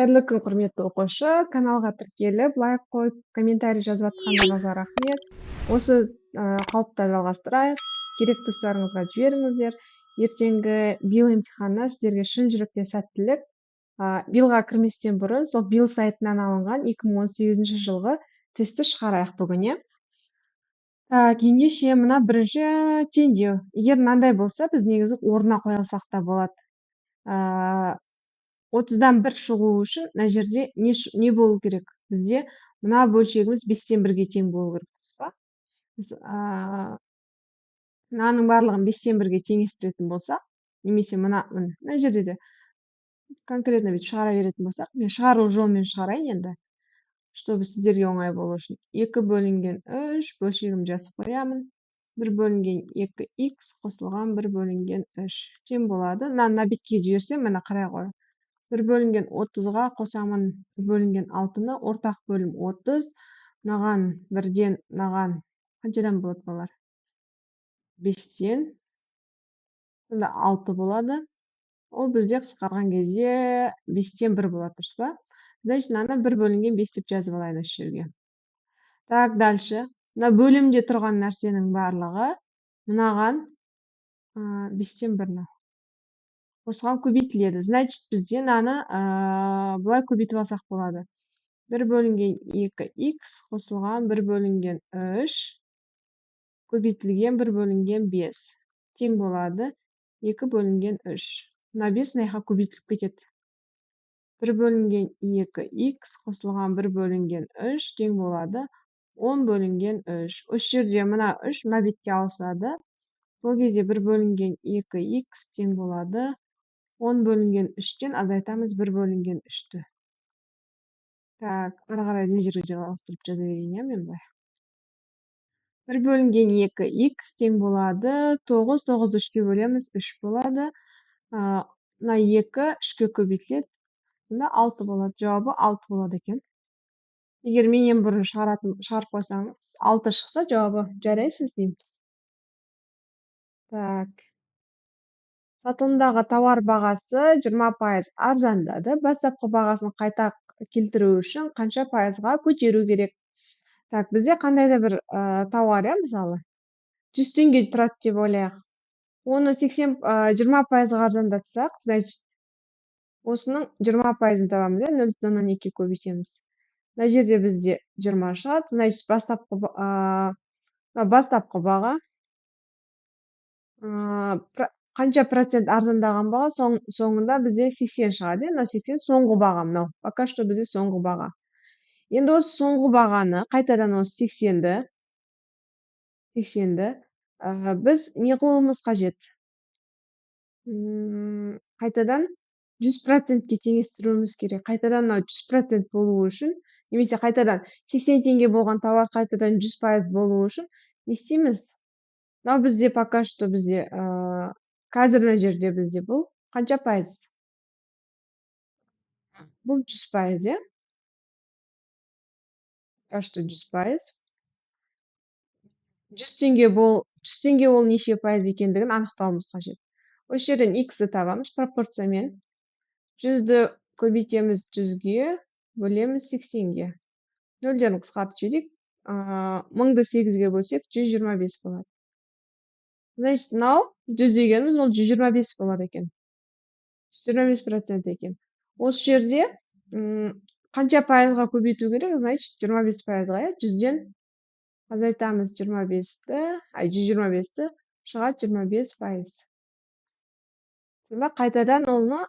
Қайырлы күн, құрметті оқушы. Каналға тіркеліп, лайк қойып, комментарий жазып жатқандарыңызға рахмет. Осы қалыпта жалғастырайық. Керекті сұрақтарыңызға жіберіңіздер. Ертеңгі бил емтиханына сіздерге шын жүректен сәттілік. Билға кірместен бұрын сол бил сайтынан алынған 2018 жылғы тестті шығарайық бүгін, иә? Ендеше мына бірінші теңдеу. Егер мынандай болса, біз негізі орнына қоя алсақ та болады. 30-дан 1 шығу үшін мына жерде не болу керек? Бізде мына бөлшегіміз 5-тен 1-ге тең болу керек, дұрыс па? Біз мынаның барлығын 5-тен 1-ге теңестіретін болсақ, немесе мына жерде де конкретно бүйтіп шығара беретін болсақ, мен шығару жолымен шығарайын енді, чтобы сіздерге оңай болу үшін. 2 бөлінген 3 бөлшегім жазып қоямын. 1 бөлінген 2х қосылған 1 бөлінген 3 тең болады. Мына бетке жіберсем, мына қарай қой. 1 бөлінген 30-ға қосамын 1 бөлінген 6-ны, ортақ бөлім 30, мынаған 1-ден, мынаған қаншадан болады балар? 5-тен, сонда 6 болады. Ол бізде қысқарған кезде 5-тен 1 болады, дұрыс па? Значит, мынаны 1 бөлінген 5 деп жазып алайын осы жерге. Так, дальше. Мына бөлімде тұрған нәрсенің барлығы мынаған 5-тен 1-ні. Осыған көбейтіледі. Значит, бізде мынаны былай көбейтіп алсақ болады. 1 бөлінген 2х қосылған 1 бөлінген 3 көбейтілген 1 бөлінген 5 тең болады 2 бөлінген 3. Мына 5 мына көбейтіліп кетеді. 1 бөлінген 2х қосылған 1 бөлінген 3 тең болады 10 бөлінген 3. Осы жерде мына 3 мына бетке ауысады. Сол кезде 1 бөлінген 2х тең болады 10 бөлінген 3-тен азайтамыз 1 бөлінген 3-ті. Так, ары қарай не жерге жалғастырып жаза берейін, иә, мен былай. 1 бөлінген 2х тең болады 9, 9-ды 3-ке бөлеміз, 3 болады. Мына 2 3-ке көбейтіледі. Сонда 6 болады. Жауабы 6 болады екен. Егер менен бұрын шығарып қойсаңыз, 6 шықса жауабы жарайсыз деймін. Так. Сатылымдағы тауар бағасы 20% арзандады. Бастапқы бағасын қайта келтіру үшін қанша пайызға көтеру керек? Так, бізде қандай да бір тауар, мысалы 100 теңге тұрады деп ойлайық. Оны 20%-ға арзандатсақ, значит, осының 20%-ын табамыз, 0,2 көбейтеміз. Мына жерде бізде 20 шығады, значит, бастапқы баға қанша процент арзандаған баға, соңында бізде 80 шығады. Мына 80 соңғы баға, мынау. Пока что бізде соңғы баға. Енді осы соңғы бағаны, қайтадан осы 80-ді біз не қылуымыз қажет? Қайтадан 100%-ке теңестіруіміз керек. Қайтадан 100% болу үшін, немесе қайтадан 80 теңге болған тауар қайтадан 100% болу үшін не істейміз? Мынау бізде пока что бізде қазір мына жерде бізде бұл қанша пайыз? Бұл 100%, иә? Пока что 100%. 100 теңге ол неше пайыз екендігін анықтауымыз қажет. Осы жерден x-ті табамыз пропорциямен. 100-ді көбейтеміз 100-ге, бөлеміз 80-ге. Нөлдерін қысқартып жіберейік. 1000-ды 8-ге бөлсек 125 болады. Значит, мынау 100 дегеніміз ол 125 болады екен. 125% екен. Осы жерде қанша пайызға көбейту керек? Значит, 25%-ға, 100-ден азайтамыз 125-ті, шығады 25%. Сонда қайтадан олны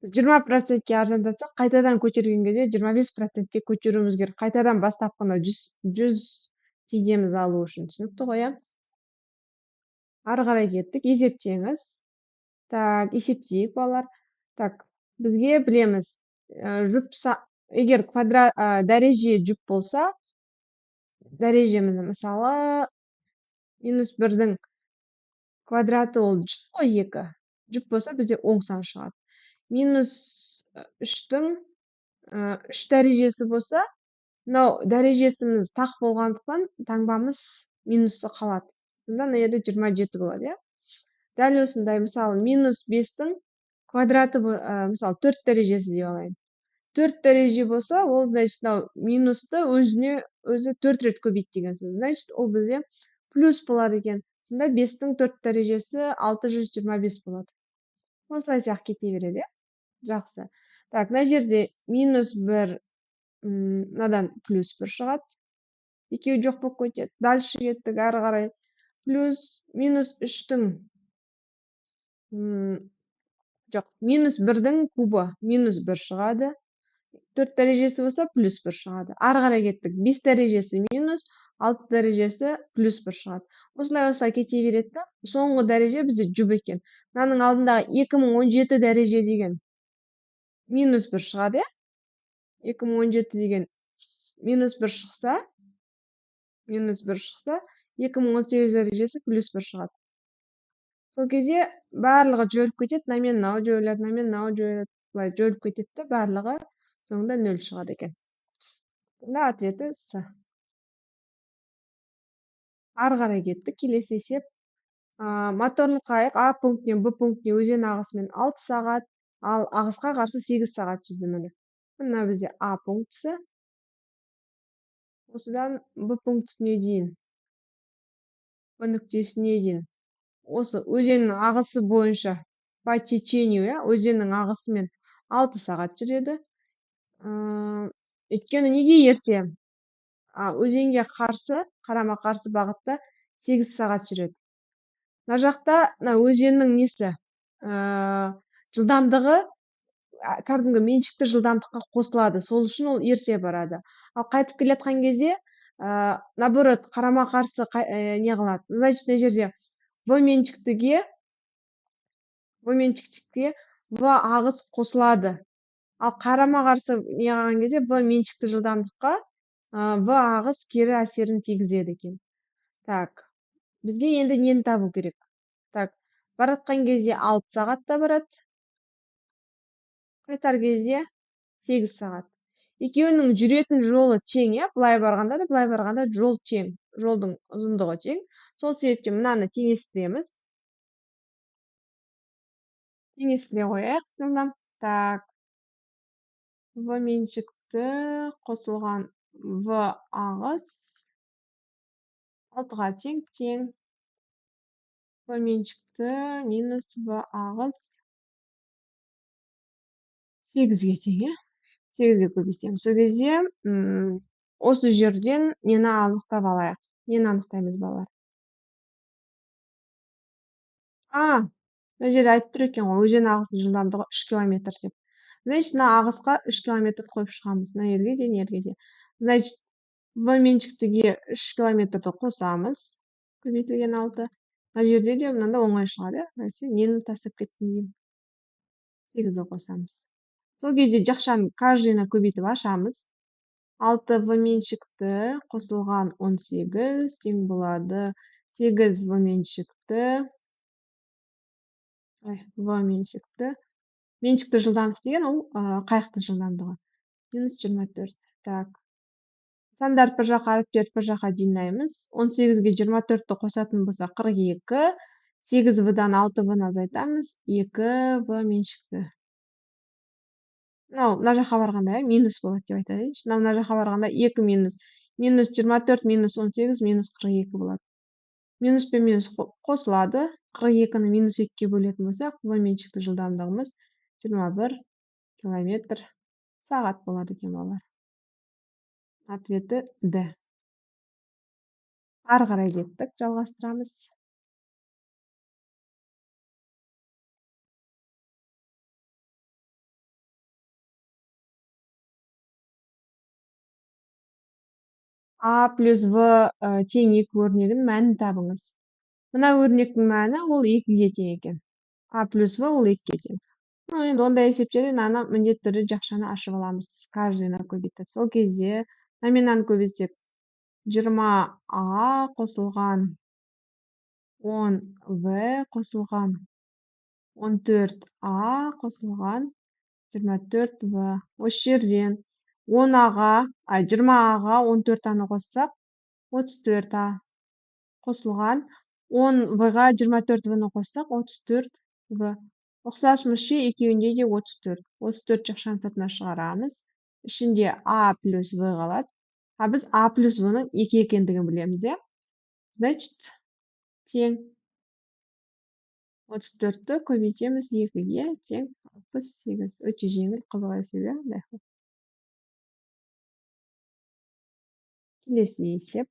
20%-ке арзандатсақ, қайтадан көтерген кезде 25%-ке көтеруіміз керек. Қайтадан бастапқыны 100 теңгеміз алу үшін. Түсінікті ғой, иә? Ары қарай кеттік, есептеңіз. Так, есептейік, балалар. Так, бізге білеміз, егер дәреже жұп болса, дәрежеміз, мысалы, -1-дің квадраты ол жұп қой 2. Жұп болса, бізде оң сан шығады. -3-дің 3 дәрежесі болса, мынау дәрежесіміз тақ болғандықтан таңбамыз минусы қалады. Сонда мына жерде 27 болады, иә? Дәл осындай, мысалы, -5-дің квадраты мысалы 4 дәрежесі деп алайын. 4 дәреже болса, ол значит минусты өзі 4 рет көбейт деген сөз. Значит, ол бізде плюс болады екен. Сонда 5-тің 4 дәрежесі 625 болады. Осылай сияқты кете береді, жақсы. Так, мына жерде минус 1, мынадан плюс 1 шығады. Екеуі жоқ болып кетеді. Дальше кеттік, ары қарай. Плюс минус 3-тің жоқ, минус 1-дің кубы минус 1 шығады. 4 дәрежесі болса, плюс 1 шығады. Ары қарай кеттік. 5 дәрежесі минус, 6 дәрежесі плюс 1 шығады. Осылай кете береді. Соңғы дәреже бізде жұп екен. Мынаның алдындағы 2017 дәреже деген минус 1 шығады, 2017 деген минус 1 шықса, 2018 дәрежесі плюс 1 шығады. Сол кезде барлығы жөліп кетеді, намен мынау жөледі, намен мынау жөледі, былай жөліп кетеді, барлығы соңында 0 шығады екен. Сонда ответі С. Ары қарай кеттік, келесі есеп. Моторлы қайық А пунктінен Б пунктіне өзен ағысымен 6 сағат, ал ағысқа қарсы 8 сағат жүзді. Мына бізде А пунктісі. Осыдан Б пунктісіне дейін, Б нүктесіне дейін. Осы өзеннің ағысы бойынша по течению, өзеннің ағысымен 6 сағат жүреді. Өйткені неге ерсе? Өзенге қарсы, қарама қарсы бағытта 8 сағат жүреді. Мына жақта өзеннің несі? Жылдамдығы кәдімгі меншікті жылдамдыққа қосылады. Сол үшін ол ерте барады. Ал қайтып келе жатқан кезде, наоборот, қарама қарсы не қылады. Значит, мына жерде В меншіктіге В ағыс қосылады. Ал қарама қарсы не қылған кезде В меншікті жылдамдыққа В ағыс кері әсерін тигізеді екен. Так, бізге енді нені табу керек? Так, баратқан кезде 6 сағатта барады. Қайтар кезде 8 сағат. Екеуінің жүретін жолы тең, былай барғанда да, былай барғанда жол тең. Жолдың ұзындығы тең. Сол себептен мынаны теңестіреміз. Теңестіре қояйық. Жылдам. Так. В меншікті қосылған В ағыс 6-ға тең. В меншікті минус В ағыс 8-ге тең, 8-ге көбейтеміз. Сол кезде осы жерден нені анықтап алайық? Нені анықтаймыз, балалар? Мына жерде айтып тұр екен ғой, өзен ағысының жылдамдығы 3 км деп. Значит, мына ағысқа 3 км қойып шығамыз. Мына жерге де. Значит, В меншіктіге 3 км-ді қосамыз. Көбейтілген 6. Мына жерде де мынанда оңай шығады. Нені тастап кеттім деймін. 8-ді қосамыз. Сол кезде жақшаны каждыйына көбейтіп ашамыз. 6 В меншікті қосылған 18 тең болады 8 В меншікті. В меншікті. Меншікті жылдамдық деген ол қайықтың жылдамдығы. Минус 24. Так. Сандарды бір жаққа, әріптерді бір жаққа жинаймыз. 18-ге 24-ті қосатын болса 42. 8 В-дан 6 В-ны азайтамыз. 2 В меншікті. Мына жаққа барғанда минус болады деп айтайыншы. Мына жаққа барғанда 2 минус. Минус 24, минус 18, минус 42 болады. Минус пен минус қосылады. 42-ні минус 2-ге бөлетін болсақ, В меншікті жылдамдығымыз 21 км сағат болады екен, балалар. Ответі Д. Ары қарай кеттік, жалғастырамыз. А плюс В тең 2 өрнегін мәнін табыңыз. Мына өрнектің мәні ол 2-ге тең екен. А плюс В ол 2-ге тең. Енді ондай есептерден ана міндетті түрде жақшаны ашып аламыз. Каждыйына көбейтіп. Сол кезде номинаны көбейтсек 20А қосылған 10В қосылған 14А қосылған 24В. Осы жерден 20Аға 14Аны қоссақ 34А қосылған 10В-ға 24В-ны қоссақ 34В. ұқсашмышчы екеуінде де 34. 34 жақшаны сыртына шығарамыз. Ішінде А плюс В қалады. А біз А плюс В-ның 2 екендігін білеміз, иә? Значит, тең 34-ті көбейтеміз 2-ге, тең 68. Өте жеңіл, қызық есеп, иә? Келесі есеп.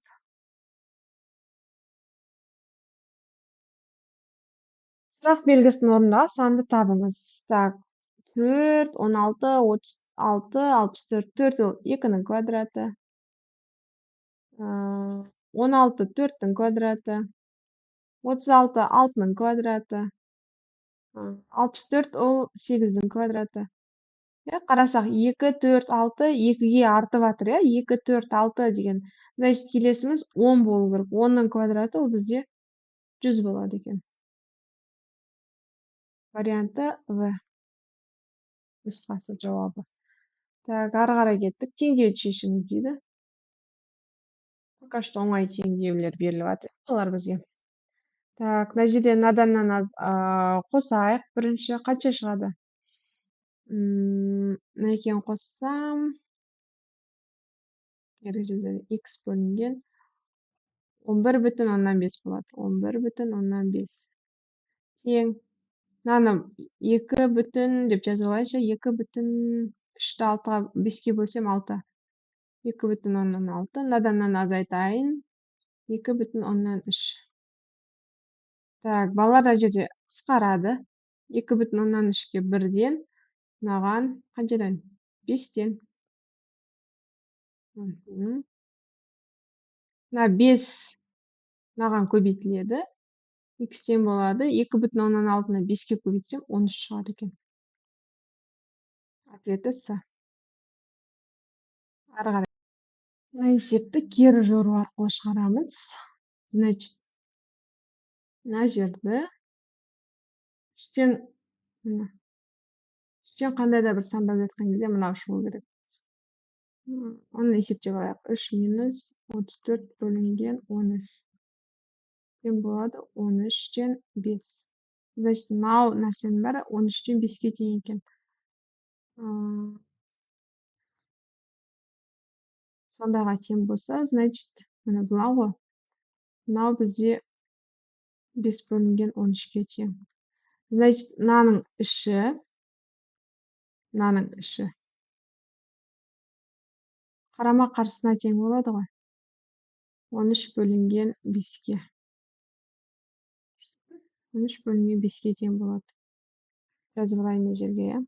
Сұрақ белгісінің орнына санды табыңыз. Так, 4, 16, 36, 64. 4 ол 2-ның квадраты. 16 4-дің квадраты. 36 6-ның квадраты. 64 ол 8-дің квадраты. Қарасақ, 2, 4, 6, 2-ге артып атыр, 2, 4, 6 деген. Значит, келесіміз 10 болу керек. 10-ның квадраты ол бізде 100 болады екен. Варианты В. Нұсқасы жауабы. Так, ары қарай кеттік. Теңдеуді шешіңіз дейді. Пока что оңай теңдеулер беріліп жатыр олар бізге. Так, мына жерде наданнан аз қосайық. Бірінші қанша шығады? Мынакені қоссам, x бөлінген 11,5 болады. 11,5 тең. Мынаны 2 бүтін деп жазып алайыншы. 2 бүтін 3-ті 6-ға 5-ке бөлсем 6. 2,6. Наданнан азайтайын. 2,3. Так, балалар жерде қысқарады. 2,3-ке 1-ден мынаған қаншадан? 5-тен. Мына 5 мынаған көбейтіледі. X-тен болады. 2,6-ны 5-ке көбейтсем 13 шығады екен. Ответі С. Ары қарай. Мына есепті кері жору арқылы шығарамыз. Значит, мына жерді 3-тен қандай да бір санды азайтқан кезде мынау шығу керек. Оны есептеп алайық. 3 минус 34 бөлінген 13. Тең болады 13-тен 5. Значит, мынау нәрсенің бәрі 13-тен 5-ке тең екен. Сондайға тең болса, значит, мына бұлау ғой. Мынау бізде 5 бөлінген 13-ке тең. Значит, мынаның іші қарама қарсысына тең болады ғой. 13 бөлінген 5-ке. 13 бөлінген 5-ке тең болады. Жазып алайын мына жерге,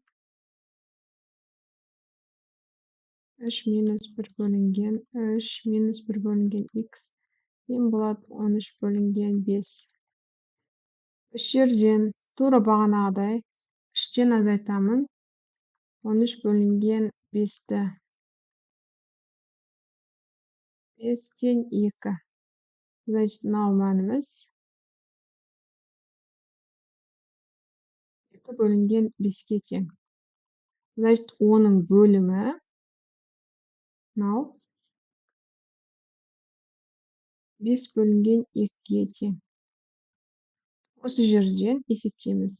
3 минус 1 бөлінген 3 минус 1 бөлінген x тең болады 13 бөлінген 5. Үш жерден тура бағанағыдай 3-тен азайтамын. 13 бөлінген 5-ті 5-тен 2. Значит, мынау мәніміз 2 бөлінген 5-ке тең. Значит, оның бөлімі мынау 5 бөлінген 2-ге тең. Осы жерден есептейміз.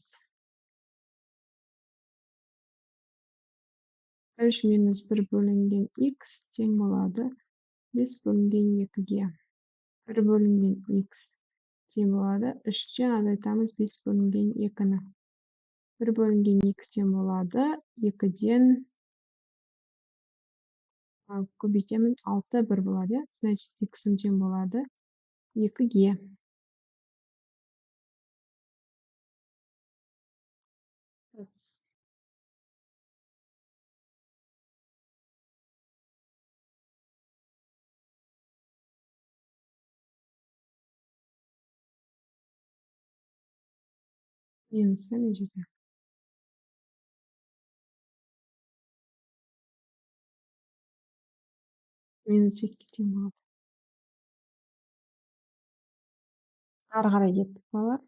3 минус 1 бөлінген x тең болады 5 бөлінген 2-ге. 1 бөлінген x тең болады 3-тен азайтамыз 5 бөлінген 2-ні. 1 бөлінген x тең болады 2-ден көбейтеміз 6 1 болады. Значит, x тең болады 2-ге. Минус не жерде. Минус 2-ге тең болады. Ары қарай кеттік балалар.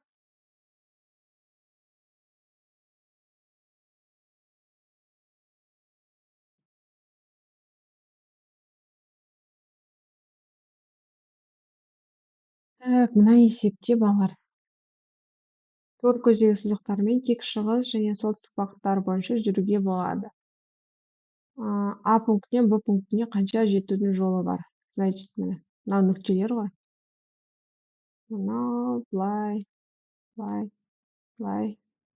Так, мына есепте балалар. тор көздегі сызықтармен тек шығыс және солтүстік бағыттары бойынша жүруге болады. А пунктінен Б пунктіне қанша жетудің жолы бар? Значит, міне мынау нүктелер ғой. Мынау былай, былай, былай.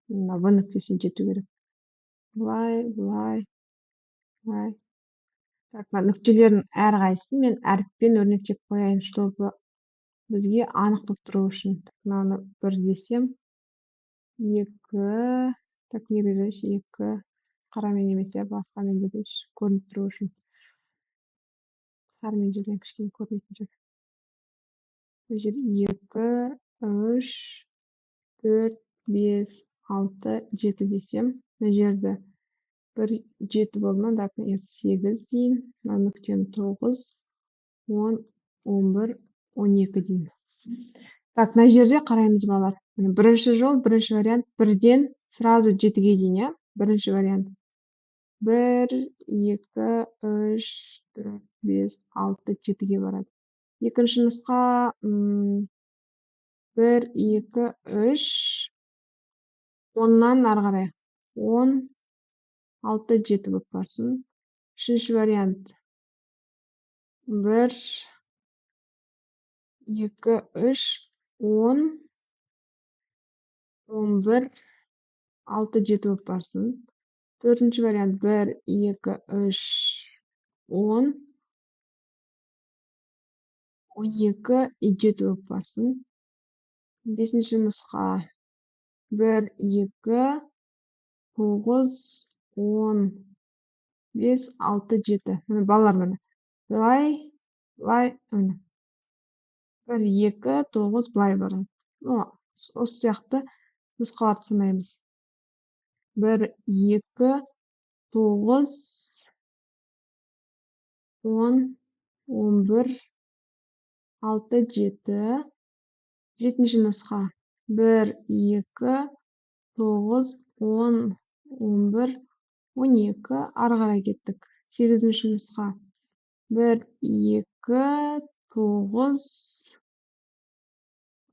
Мына В нүктесіне жету керек. Былай, былай, былай. Так, мына нүктелердің әрқайсысын мен әріппен өрнектеп қояйын, чтобы бізге анық болып тұру үшін. Мынаны 1 десем, 2, так, не берейінші, 2, қарамен емес, басқамен берейінші, көрініп тұру үшін. Сарымен жазайын, кішкене көрінетін жер. Бұл жер 2, 3, 4, 5, 6, 7 десем, мына жерді 1, 7 болма, так, 8 дейін, мына нүктені 9, 10, 11, 12 дейін. Так, мына жерде қараймыз балар. Бірінші жол, бірінші вариант, 1-ден сразу 7-ге дейін, бірінші вариант. 1, 2, 3, 4, 5, 6, 7-ге барады. Екінші нұсқа 1, 2, 3, 10-нан ары қарай. 10, 6, 7 болып барсын. Үшінші вариант 1, 2, 3, 10, 11, 6, 7 болып барсын. Төртінші вариант 1, 2, 3, 10, 12, 7 болып барсын. Бесінші нұсқа 1, 2, 9, 10, 5, 6, 7. Міне балалар міне. Былай, былай, міне. 1, 2, 9 былай барады. Осы сияқты нұсқаларды санаймыз. 1, 2, 9, 10, 11, 6, 7. Жетінші нұсқа 1, 2, 9, 10, 11, 12. Ары қарай кеттік. Сегізінші нұсқа 1, 2, 9.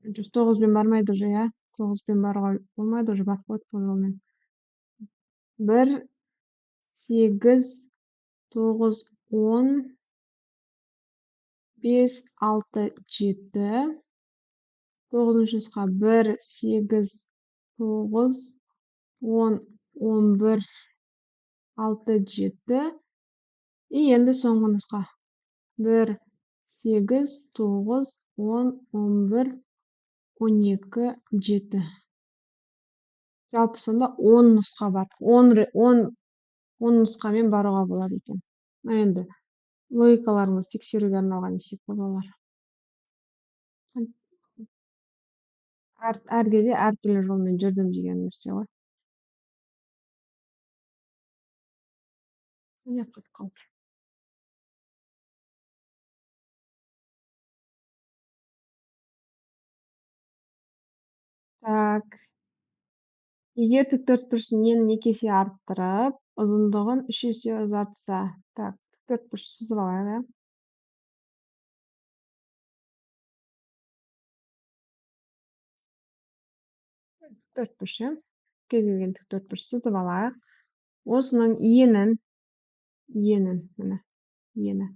9-бен бармайды уже, я. 9-бен баруға болмайды уже, барып қойдық бұл жолмен. 1, 8, 9, 10, 5, 6, 7. 9-шы нұсқа 1, 8, 9, 10, 11, 6, 7. И енді соңғы нұсқа 1, 8, 9, 10, 11, 12, 7. Жалпы сонда 10 нұсқа бар. 10 нұсқамен баруға болады екен. Енді логикаларыңыз тексеруге арналған есеп болалар. Әр кезде әртүрлі жолмен жүрдім деген нәрсе ғой. Не қойып қалды. Так. Егер тіктөртбұрыштың енін 2 есе арттырып, ұзындығын 3 есе ұзартса. Так, тіктөртбұрышты сызып алайық, тіктөртбұрыш, кез келген тіктөртбұрыш сызып алайық. Осының енін, міне, ені.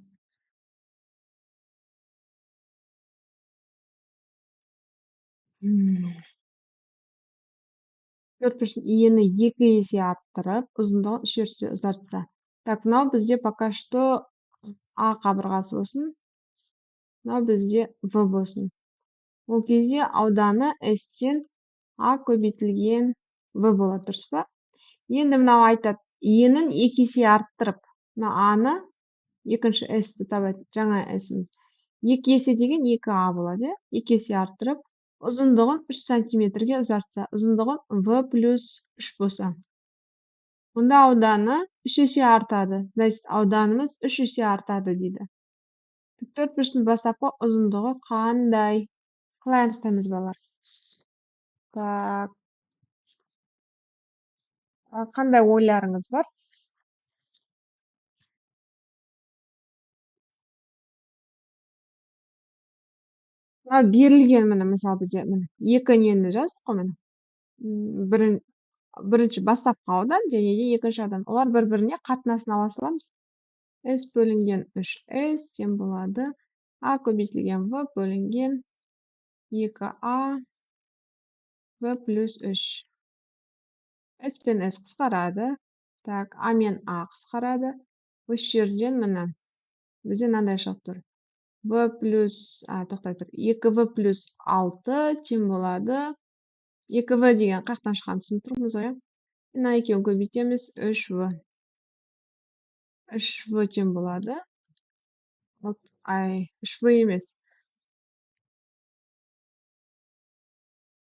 Тіктөртбұрыштың ені 2 есе арттырып, ұзындығын 3 есе ұзартса. Так, мынау бізде пока что А қабырғасы болсын. Мынау бізде В болсын. Ол кезде ауданы S-тен А көбейтілген В болады, дұрыс па? Енді мынау айтады, енін 2 есе арттырып, мына А-ны екінші S-ті табады, жаңа S-іміз. 2 есе деген 2А болады, 2 есе арттырып, ұзындығын 3 сантиметрге ұзартса, ұзындығын В плюс 3 болса. Онда ауданы 3 есе артады. Значит, ауданымыз 3 есе артады дейді. Тіктөртбұрыштың бастапқы ұзындығы қандай? Қалай анықтаймыз балар? Так. Қандай ойларыңыз бар? Берілген міне, мысалы бізде 2 нені жаздық қой міне. Birinchi бастапқы аудан және де екінші аудан. Олар бір-біріне қатынасын ала саламыз. S бөлінген 3S тең болады. A көбейтілген V бөлінген 2A V плюс 3. S пен S қысқарады. Так, A мен A қысқарады. Осы жерден міне бізде мынандай шығып тұр. V плюс, тоқтай тұр. 2V плюс 6 тең болады. 2V деген қаяқтан шыққанын түсініп тұрмыз ғой. Мына екеуін көбейтеміз. 3V. 3V тең болады. 3V емес.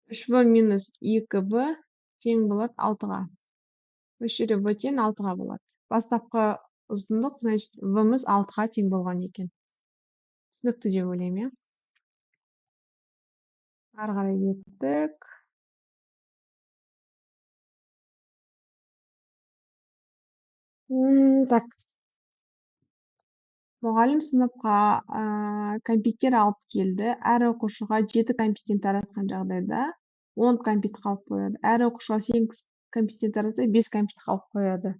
3V минус 2V тең болады 6-ға. Осы жерде V тең 6-ға болады. Бастапқы ұзындық, значит, V-міз 6-ға тең болған екен. Түсінікті деп ойлаймын, иә? Ары қарай кеттік. Так. Мұғалім сыныпқа компьютер алып келді. Әр оқушыға 7 компьютер таратқан жағдайда 10 компьютер қалып қояды. Әр оқушыға 8 компьютер таратса 5 компьютер қалып қояды.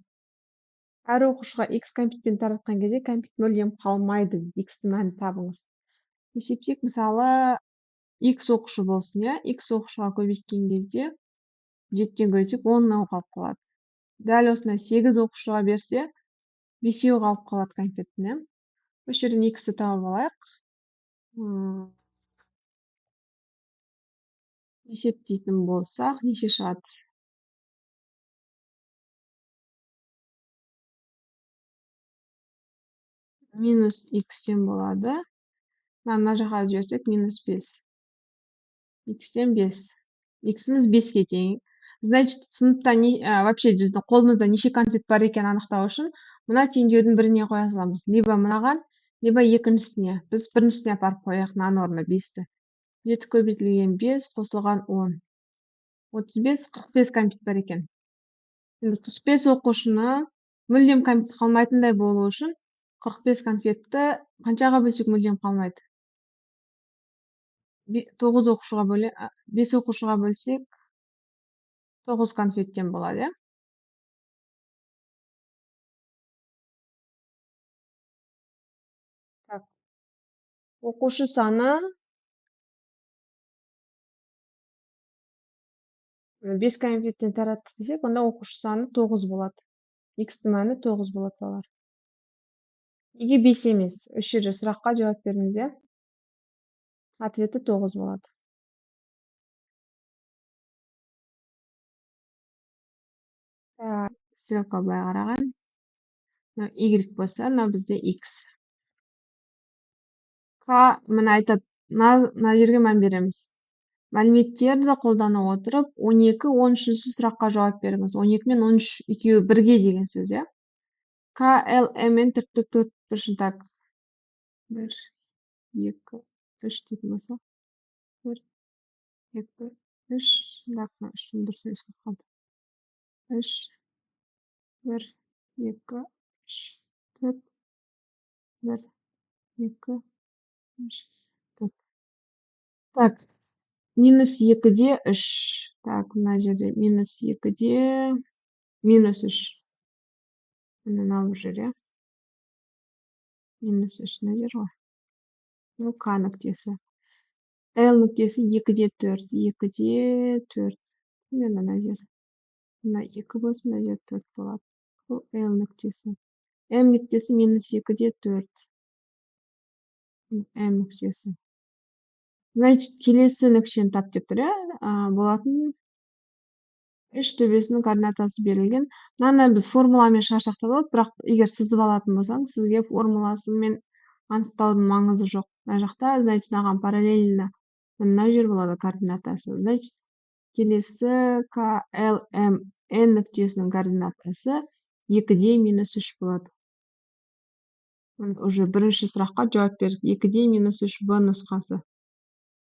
Әр оқушыға X компьютер таратқан кезде компьютер мүлдем қалмайды. X-ті мәнін табыңыз. Есептек, мысалы, X оқушы болсын, иә? X оқушыға көбейткен кезде 7-тен көбейтсек 10 қалып қалады. Дәл осындай 8 оқушыға берсе 5 қалып қалады компьютердің, иә? Осы жерден X-ті тауып алайық. Есептейтін болсақ, неше шығады? Минус X-тен болады. Мына жаққа жіберсек, минус 5. X-тен 5. X-іміз 5-ке тең. Значит, сыныпта вообще қолымызда неше компьютер бар екен анықтау үшін, мына теңдеудің біріне қоя саламыз. Либо мынаған, либо екіншісіне. Біз біріншісіне апарып қояйық, мынаның орнына 5-ті. 7 көбейтілген 5 қосылған 10. 35, 45 компьютер бар екен. Енді 45 оқушыны мүлдем компьютер қалмайтындай болу үшін 45 конфетті қаншаға бөлсек мүлдем қалмайды? 5 оқушыға бөлсек 9 конфеттен болады, иә? Так. Оқушы саны 5 конфеттен таратты десек, онда оқушы саны 9 болады. X-тің мәні 9 болады, балалар. Неге 5 емес? Осы жерде сұраққа жауап беріңіз, иә? Ответі 9 болады. Стрелка былай қараған. Y болса, мына бізде X. К, міне айтады, мына жерге мән береміз. Мәліметтерді қолдана отырып, 12-13 сұраққа жауап беріңіз. 12 мен 13 екеуі бірге деген сөз, иә? К, L, M мен түрттік 4 біршін, так. 1, 2, 3 дейтін болса. 1, 2, 3, так, 3-ін дұрыс есіп қалды. 3, 1, 2, 3, 4, 1, 2, 3, 4. Так, минус 2-де 3. Так, мына жерде минус 2-де минус 3. Мына бір жер, иә? Минус 3 мына жер ғой. Ну, К нүктесі. L нүктесі 2-де 4. 2-де 4. Мына жер. Мына 2 болсын, мына жер 4 болады. Бұл L нүктесі. M нүктесі минус 2-де 4. M нүктесі. Значит, келесі нүктені тап деп тұр, иә? Болатын 3 төбесінің координатасы берілген. Мынаны біз формуламен шығарсақ та болады, бірақ егер сызып алатын болсаң, сізге формуласымен анықтаудың маңызы жоқ. Мына жақта, значит, мынаған параллельно мына жер болады координатасы. Значит, келесі KLM N нүктесінің координатасы 2-де минус 3 болады. Уже бірінші сұраққа жауап бердік. 2-де минус 3 Б нұсқасы.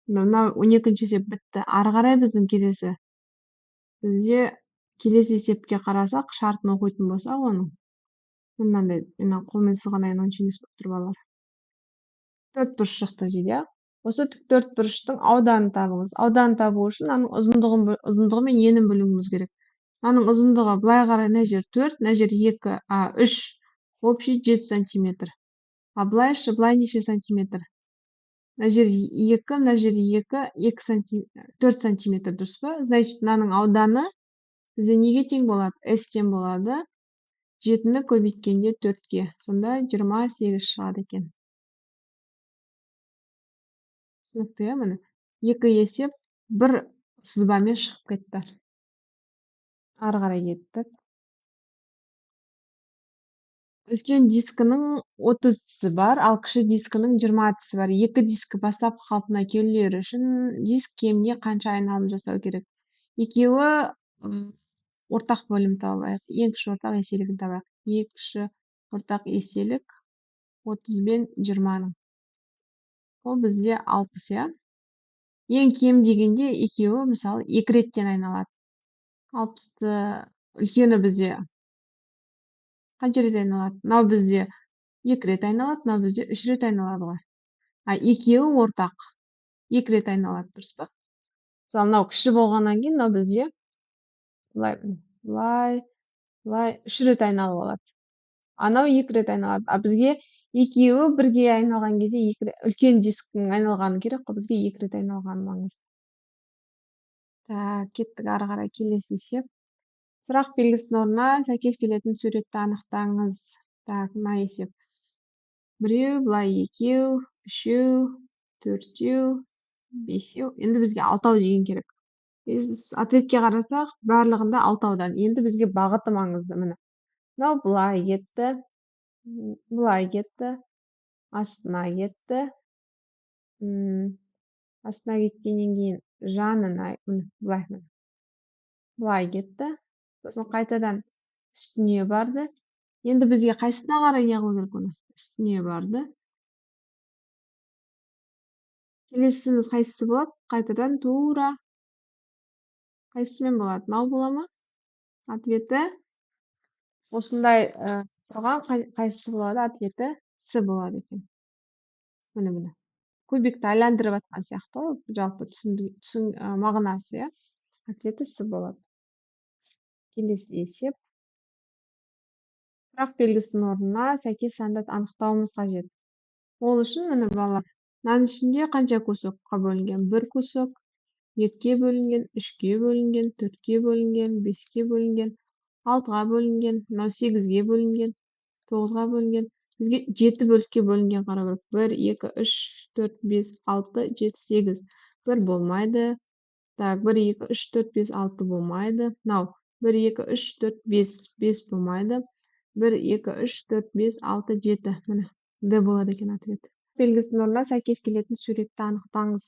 Мына 12-ші есеп бітті. Ары қарай біздің келесі. Бізде келесі есепке қарасақ, шартын оқитын болса, оның. Мынандай, қолмен сызғанайын онша емес болып тұр, балалар. 4 бұрыш шықты дейді, Осы тіктөртбұрыштың ауданын табыңыз. Ауданын табу үшін аның ұзындығы мен енін білуіміз керек. Аның ұзындығы былай қарай мына жер 4, мына жер 2, 3, общий 7 сантиметр. Былайшы былай неше сантиметр? Мына жер 2, мына жер 2, 4 сантиметр, дұрыс па? Значит, мынаның ауданы бізде неге тең болады? S тең болады 7-ні көбейткенде 4-ке. Сонда 28 шығады екен. Түсінікті, міне. 2 есеп 1 сызбамен шығып кетті. Ары қарай кеттік. Үлкен дискінің 30 тісі бар, ал кіші дискінің 20 тісі бар. Екі дискі бастапқы қалпына келулері үшін диск кемінде қанша айналым жасау керек? Екеуі ортақ бөлім табайық. Ең кіші ортақ еселігін табайық. Ең кіші ортақ еселік 30 бен 20-ның. Ол бізде 60, я? Ең кем дегенде екеуі, мысалы, 2 реттен айналады. 60-ты үлкені бізде қанша рет айналады? Мынау бізде 2 рет айналады, мынау бізде 3 рет айналады ғой. Екеуі ортақ 2 рет айналады, дұрыс па? Мысалы, мынау кіші болғаннан кейін, мынау бізде былай 3 рет айналып алады. Анау 2 рет айналады. Бізге екеуі бірге айналған кезде үлкен дисктің айналғаны керек қой, бізге 2 рет айналғаны маңызды. Кеттік ары қарай, келесі есеп. Сұрақ белгісінің орнына сәйкес келетін суретті анықтаңыз. Мына есеп. Біреу, былай 2, 3, 4, 5. Енді бізге 6 деген керек. Ответке қарасақ, барлығында 6-дан. Енді бізге бағыты маңызды, міне. Мынау былай кетті, былай кетті, астына кетті. Астына кеткеннен кейін жанына, былай кетті. Сосын қайтадан үстіне барды. Енді бізге қайсына қарай не қылу керек оны? Үстіне барды. Келесіміз қайсысы болады? Қайтадан тура. Қайсысымен болады? Мынау бола ма? Ответі осындай тұрған қайсысы болады? Ответі С болады екен. Міне. Кубикті айландырып атқан сияқты ғой, жалпы мағынасы, я? Ответі С болады. Келесі есеп. Сұрақ белгісінің орнына сәйкес санды анықтауымыз қажет. Ол үшін, міне балалар, мынаның ішінде қанша кусокқа бөлінген? 1 кусок, 2-ке бөлінген, 3-ке бөлінген, 4-ке бөлінген, 5-ке бөлінген, 6-ға бөлінген, мынау 8-ге бөлінген, 9-ға бөлінген. Бізге 7 бөлікке бөлінген қарау керек. 1, 2, 3, 4, 5, 6, 7, 8. 1 болмайды. 1, 2, 3, 4, 5, 6 болмайды. Мынау 1, 2, 3, 4, 5, 5 болмайды. 1, 2, 3, 4, 5, 6, 7. Міне, Д болады екен ответ. Белгісінің орнына сәйкес келетін суретті анықтаңыз.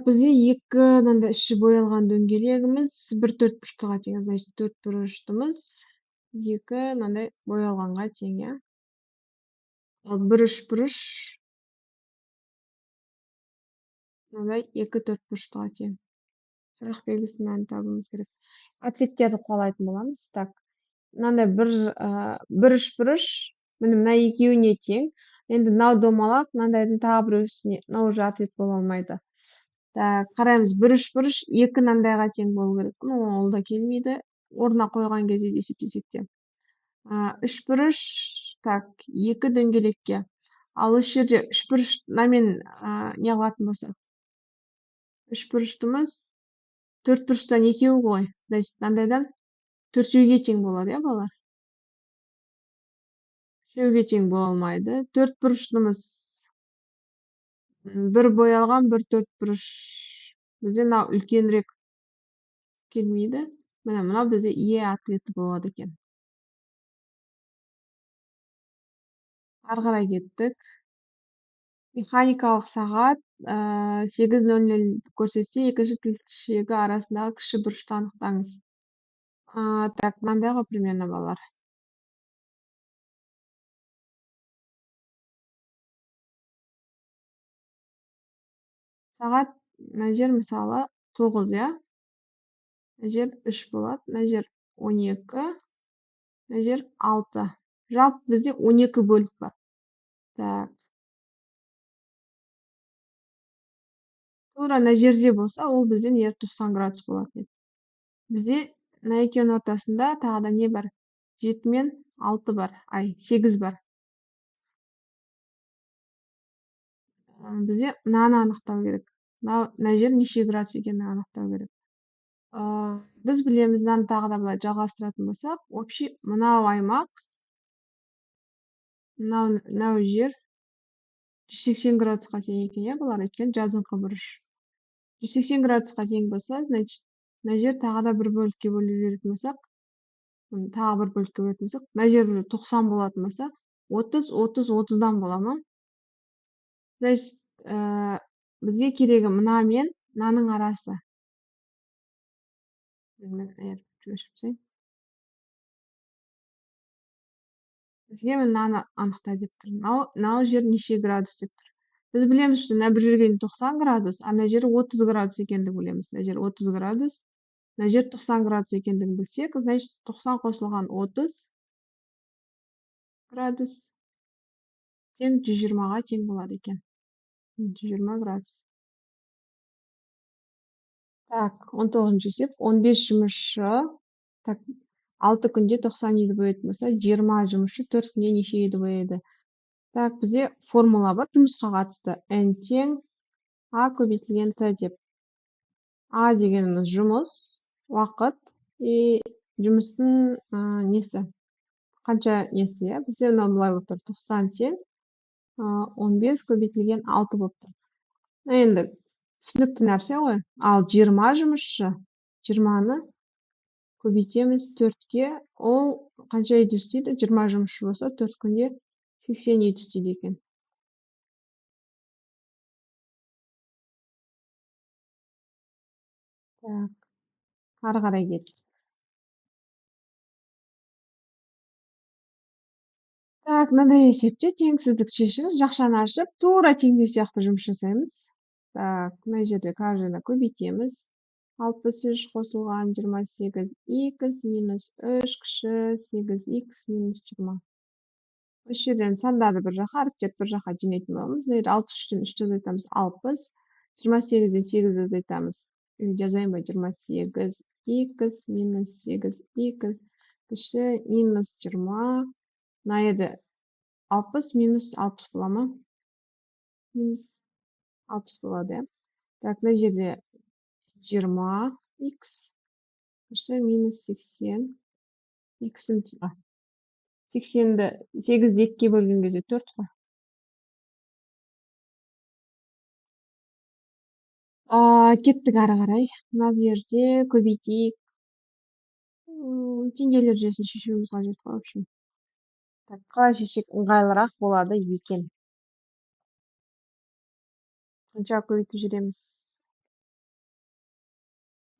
Бізде 2 мынандай іші боялған дөңгелегіміз 1 төртбұрыштыға тең. Значит, төртбұрыштымыз 2 мынандай боялғанға тең, я? Ал 1 үшбұрыш мынандай 2 төртбұрыштыға тең. Сұрақ белгісін табуымыз керек. Ответтерді қолайтын боламыз. Мынандай 1 үшбұрыш, мына екеуіне тең. Енді мынау домалақ, мынандайдың тағы біреусіне, мынау уже ответ бола алмайды. Қараймыз, 1 үшбұрыш 2 мынандайға тең болу керек. Ол да келмейді. Орнына қойған кезде есептесек те. 3 үшбұрыш, 2 дөңгелекке. Ал осы жерде 3 үшбұрыш мынамен не қылатын болсақ, 3 үшбұрыштымыз 4 бұрыштан екеуі ғой. Значит, мынандайдан 4-еуге тең болады, я балалар? 3-еуге тең бола алмайды. 4 бұрыштымыз 1 боялған, 1 төртбұрыш. Бізде мынау үлкенірек келмейді. Міне, мынау бізде Е ответі болады екен. Ары қарай кеттік. Механикалық сағат 8:00 көрсетсе, екінші тілшегі арасындағы кіші бұрышты анықтаңыз. Мынандай ғой примерно балалар. Сағат мына жер мысалы 9, я? Мына жер 3 болады, мына жер 12, мына жер 6. Жалпы бізде 12 бөлік бар. туура мына жерде болса, ол бізде не 90 градус болатын еді. Бізде мына екеуінің ортасында тағы да не бар? 7 мен 6 бар. 8 бар. Бізде мынаны анықтау керек. Мына жер неше градус екенін анықтау керек. Біз білеміз, мынаны тағы да былай жалғастыратын болсақ, общий мынау аймақ, мынау жер 180 градусқа тең екен, иә, бұлар өйткені жазыңқы бұрыш. 180 градусқа тең болса, значит, мына жер тағы да бір бөлікке бөліп жіберетін болсақ, тағы бір бөлікке бөлетін болсақ, мына жер 90 болатын болса, 30, 30, 30-дан бола ма? Значит, бізге керегі мына мен мынаның арасы. Бізге мынаны анықта деп тұр. Мынау жер неше градус деп тұр. Біз білеміз, что мына бір жерге 90 градус, а мына жер 30 градус екендігін білеміз. Мына жер 30 градус, мына жер 90 градус екендігін білсек, значит 90 қосылған 30 градус тең 120-ға тең болады екен. 120 градус. Так, 19-ші есеп, 15 жұмысшы, так, 6 күнде 90 еді бөлетін болса, 20 жұмысшы 4 күнде неше еді бөледі? Так, бізде формула бар жұмысқа қатысты. N тең A көбейтілген T деп. A дегеніміз жұмыс, уақыт, жұмыстың несі? Қанша несі, иә? Бізде мынау былай болып тұр. 90 тең 15 көбейтілген 6 болып тұр. Енді түсінікті нәрсе ғой. Ал 20 жұмысшы, 20-ны көбейтеміз 4-ке, ол қанша еді істейді? 20 жұмысшы болса, 4 күнде 80 еді істейді екен. Так, ары қарай кет. Так, мынандай есепте теңсіздік шешіңіз, жақшаны ашып, тура теңдеу сияқты жұмыс жасаймыз. Так, мына жерде каждыны көбейтеміз. 63 қосылған 28 x минус 3 кіші 8x минус 20. Осы жерден сандарды бір жаққа, әріптерді бір жаққа жинайтын боламыз. 63-тен 3-ті азайтамыз 60, 28-ден 8-ді азайтамыз. Жазайын ба? 28 x минус 8x кіші минус 20. Мына еді 60 минус 60 бола ма? Минус 60 болады, иә. Так, мына жерде 20x кіші минус 80. X'ін 80-ді 8-ді 2-ге бөлген кезде 4 қой. Кеттік ары қарай. Мына жерде көбейтейік. Теңдеулер жүйесін шешуіміз қажет қой, в общем. Так, қалай шешсек ыңғайлырақ болады екен. Қанша көбейтіп жүреміз?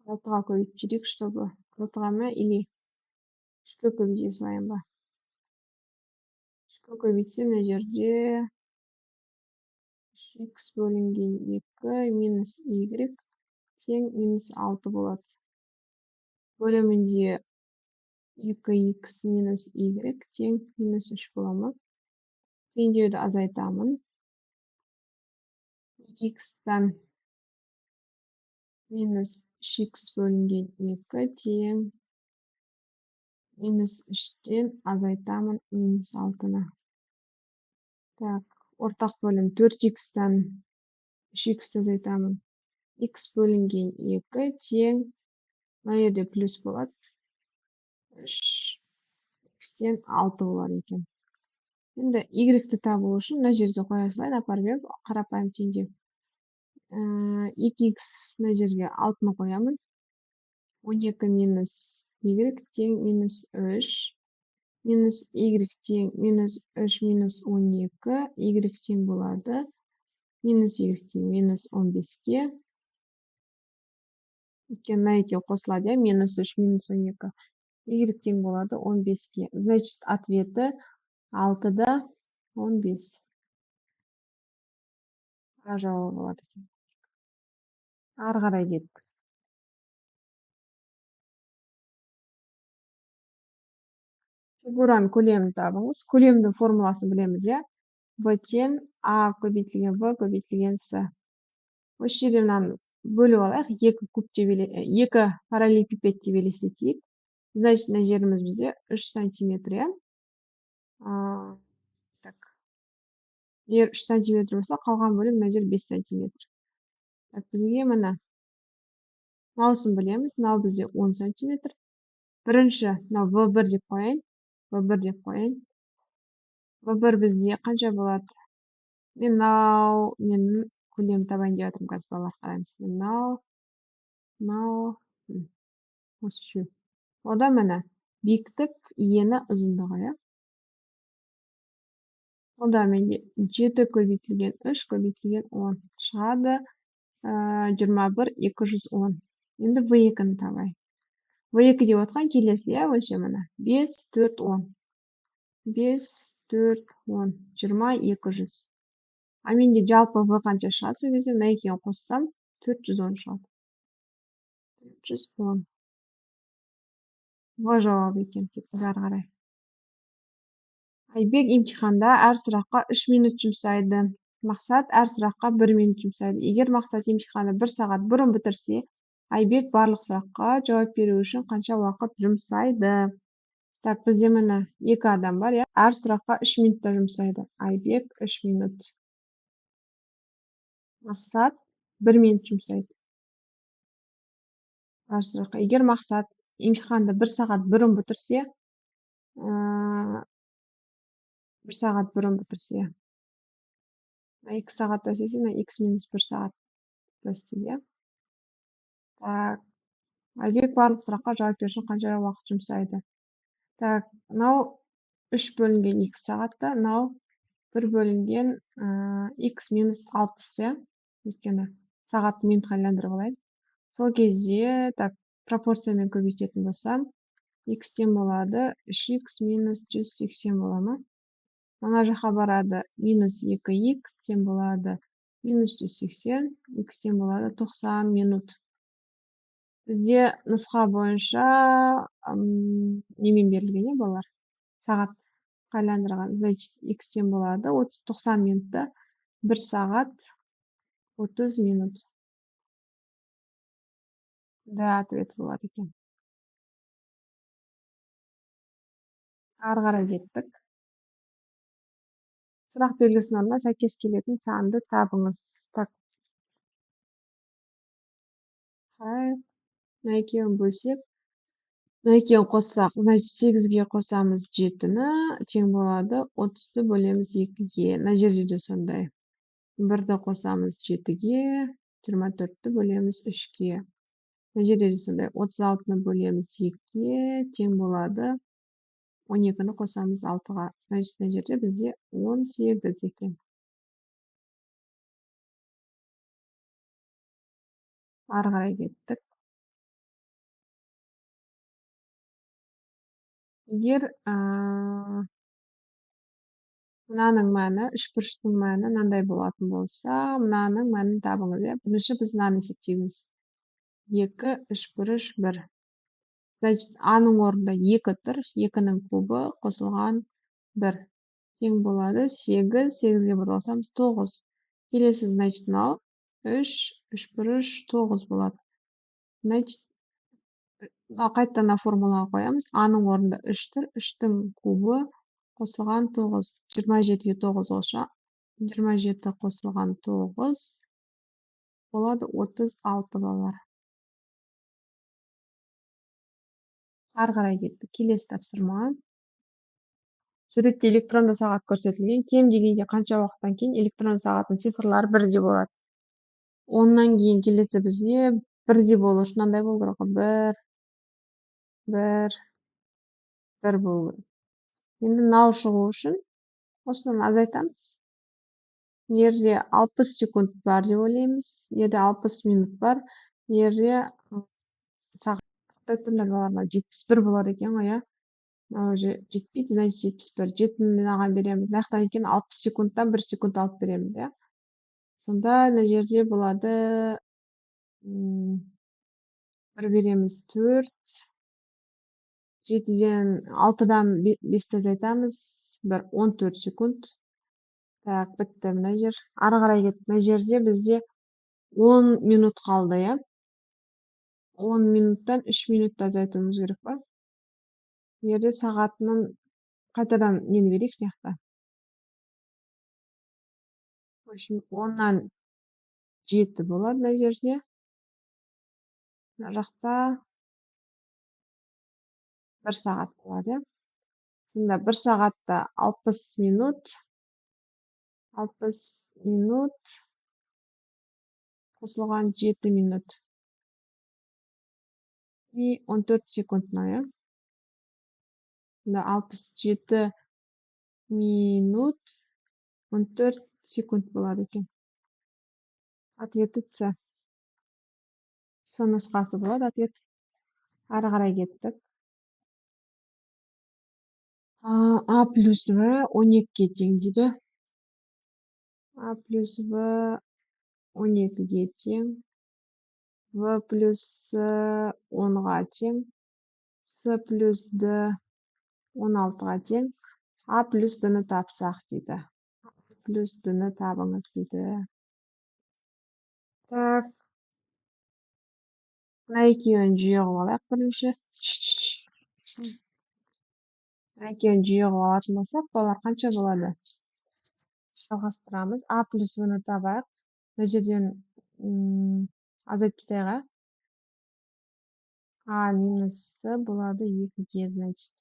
6-ға көбейтіп жүрейік, чтобы 6-ға ма или 3-ке көбейте салайын ба? 3-ке көбейтсем, мына жерде x бөлінген 2 минус y тең минус 6 болады. Бөлімінде 2x минус y тең минус 3 бола ма? Теңдеуді азайтамын. 2x-тан минус 3x бөлінген 2 тең минус 3-тен азайтамын минус 6-ны. Так, ортақ бөлім 4x-тан 3x-ті азайтамын. X бөлінген 2 тең, мына жерде плюс болады. 3x-тен 6 болар екен. Енді y-ті табу үшін мына жерге қоя салайын, апарып қарапайым теңдеу. 2x мына жерге 6-ны қоямын. 12 минус y тең минус 3. Минус y тең минус 3 минус 12. Y тең болады. Минус y тең минус 15-ке. Өйткені мына екеуі қосылады, минус 3 минус 12. Y тең болады 15-ке. Значит, ответі 6-да 15. А жауабы болады екен. Ары қарай кеттік. Фигураның көлемін табыңыз. Көлемдің формуласын білеміз, иә? В тең А көбейтілген В көбейтілген С. осы жерде мынаны бөліп алайық, екі параллелепипед деп елестетейік. Значит, мына жеріміз бізде 3 сантиметр, иә. Так, егер 3 сантиметр болса, қалған бөлік мына жер 5 сантиметр. Так, бізге мына мынаусын білеміз, мынау бізде 10 сантиметр. Бірінші мынау V1 деп қояйын. V1 бізде қанша болады? Мен көлем табайын деп жатырмын, қазір балалар қараймыз. Мынау осы үшеу. Одан міне биіктік, ені, ұзындығы, иә. Онда менде 7 көбейтілген 3 көбейтілген 10 шығады. 21 210. Енді V2-ні табайын. V2 деп отқан келесі, иә, өлшем міне 5 4 10. 5 4 10 20 200. А менде жалпы V қанша шығады? Сол кезде мына екеуін қоссам 410 шығады. 410. В жауабы екен. Ары қарай. Айбек емтиханда әр сұраққа 3 минут жұмсайды. Мақсат әр сұраққа 1 минут жұмсайды. Егер мақсат емтиханды 1 сағат бұрын бітірсе, Айбек барлық сұраққа жауап беру үшін қанша уақыт жұмсайды? Так, бізде міне 2 адам бар, иә. Әр сұраққа 3 минутта жұмсайды. Айбек 3 минут. Мақсат 1 минут жұмсайды. Әр сұраққа. Егер мақсат емтиханды 1 сағат бұрын бітірсе, 1 сағат бұрын бітірсе, 2 сағатта істесе, x минус 1 сағат істейді. Так, Айбек барлық сұраққа жауап беру үшін қанша уақыт жұмсайды? Так, мынау 3 бөлінген 2 сағатта, мынау 1 бөлінген x минус 60, өйткені сағат минутқа айландырып алайын. Сол кезде, так, пропорциямен көбейтетін болсам, x-тен болады 3x минус 180 бола ма? Мына жаққа барады минус 2x, тен болады минус 180, x-тен болады 90 минут. Бізде нұсқа бойынша немен берілген, балалар? Сағат айландырған. Значит, x-тен болады 90 минутта 1 сағат 30 минут. Да, ответ болады екен. Ары қарай кеттік. Сұрақ белгісінің орнына сәйкес келетін санды табыңыз. Так. Мына екеуін бөлсек, мына екеуін қоссақ, значит 8-ге қосамыз 7-ні, тең болады 30-ды бөлеміз 2-ге. Мына жерде де сондай. 1-ді қосамыз 7-ге, 24-ті бөлеміз 3-ге. Мына жерде де сондай. 36-ны бөлеміз 2-ге, тең болады 12-ні қосамыз 6-ға. Значит, мына жерде бізде 18 екен. Ары қарай кеттік. Егер мынаның мәні, үшбұрыштың мәні мынандай болатын болса, мынаның мәнін табыңыз. Бірінші біз мынаны есептейміз. 2 үшбұрыш 1. Значит, А-ның орнында 2 тұр, 2-ның кубы қосылған 1. Тең болады 8, 8-ге 1 қосамыз 9. Келесі, значит, мынау 3 үшбұрыш 9 болады. Значит, қайтадан формулаға қоямыз. А-ның орнында 3 тұр, 3-тің кубы қосылған 9. 27-ге 9 қосса, 27 қосылған 9 болады 36 балалар. Ары қарай кеттік. Келесі тапсырма. Суретте электронды сағат көрсетілген. Кем дегенде қанша уақыттан кейін электронды сағаттың цифрлары бірдей болады. 10-нан кейін келесі бізде бірдей болу үшін мынандай болу керек. 1 болу керек. Енді мынау шығу үшін осыны азайтамыз. Мына жерде 60 секунд бар деп ойлаймыз. Мына жерде 60 минут бар. Мына жерде сағат 71 болады екен ғой, иә. Мынау же жетпейді, значит 71. 7-ні мынаған береміз. Мына жақтан екен 60 секундтан 1 секунд алып береміз, иә. Сонда мына жерде болады 1 береміз 4. 7-ден 6-дан 5-ті азайтамыз. 14 секунд. Так, бітті мына жер. Ары қарай кеттік. Мына жерде бізде 10 минут қалды, иә. 10 минуттан 3 минутты азайтуымыз керек па? Бұл жерде сағатынан қайтадан нені берейік мына жақта. В общем, 10-нан 7 болады мына жерде. Мына жақта 1 сағат болады, иә. Сонда 1 сағатта 60 минут. 60 минут қосылған 7 минут. И 14 секунд мынау, иә. Сонда 67 минут 14 секунд болады екен. Ответі С. С нұсқасы болады ответ. Ары қарай кеттік. А плюс В 12-ге тең дейді. А плюс В 12-ге тең. В плюс С 10-ға тең. С плюс Д 16-ға тең. А плюс Д-ны тапсақ дейді. А плюс Д-ны табыңыз дейді. Так. Мына екеуін жүйе қылып алайық бірінші. Мына екеуін жүйе қылып алатын болсақ, олар қанша болады? Жалғастырамыз. А плюс В-ны табайық. Мына жерден азайтып тастайық. А минус С болады 2-ге, значит.